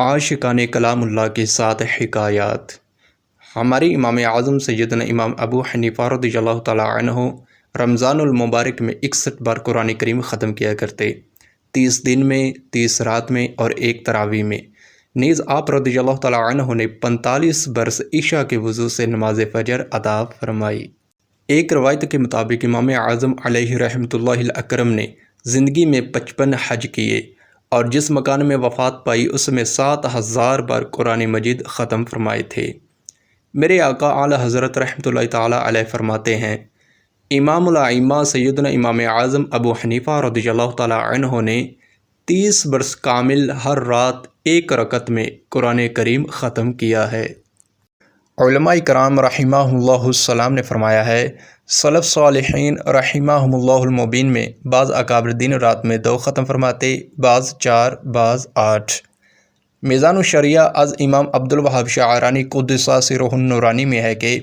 عاشقان کلام اللہ کے ساتھ حکایات۔ ہمارے امام اعظم سیدنا امام ابو حنیفہ رضی اللہ تعالیٰ عنہ رمضان المبارک میں 61 بار قرآن کریم ختم کیا کرتے، 30 دن میں، 30 رات میں اور 1 تراویح میں۔ نیز آپ رضی اللہ تعالیٰ عنہ نے 45 برس عشاء کے وضو سے نماز فجر ادا فرمائی۔ ایک روایت کے مطابق امام اعظم علیہ رحمۃ اللہ الاکرم نے زندگی میں 55 حج کیے اور جس مکان میں وفات پائی اس میں 7000 بار قرآن مجید ختم فرمائے تھے۔ میرے آقا اعلیٰ حضرت رحمۃ اللہ تعالیٰ علیہ فرماتے ہیں، امام الائمہ سیدنا امام اعظم ابو حنیفہ رضی اللہ تعالیٰ عنہ نے 30 برس کامل ہر رات 1 رکعت میں قرآن کریم ختم کیا ہے۔ علماء کرام رحمہ اللہ السلام نے فرمایا ہے، سلف صالحین رحمہم اللہ المبین میں بعض اکابر دن رات میں 2 ختم فرماتے، بعض 4، بعض 8۔ میزان الشریعہ از امام عبدالوہاب شعرانی قدس سرہ النورانی میں ہے کہ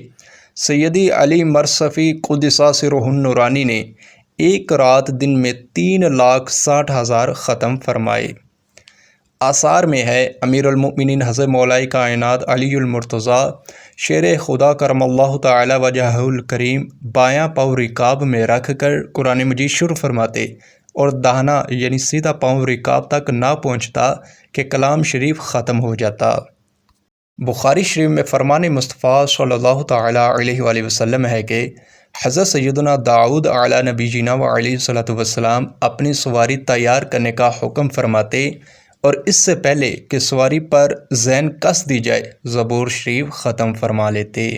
سیدی علی مرصفی قدس سرہ النورانی نے 1 رات دن میں 3,60,000 ختم فرمائے۔ آثار میں ہے، امیر المؤمنین حضرت مولا کائنات علی المرتضیٰ شیر خدا کرم اللہ تعالی وجہہ الکریم بایاں پاؤں رکاب میں رکھ کر قرآن مجید شروع فرماتے اور داہنا یعنی سیدھا پاؤں رکاب تک نہ پہنچتا کہ کلام شریف ختم ہو جاتا۔ بخاری شریف میں فرمان مصطفیٰ صلی اللہ تعالی علیہ وآلہ وسلم ہے کہ حضرت سیدنا داؤد علیہ نبی جینا و علیہ الصلوۃ والسلام اپنی سواری تیار کرنے کا حکم فرماتے اور اس سے پہلے کہ سواری پر زین کس دی جائے زبور شریف ختم فرما لیتے۔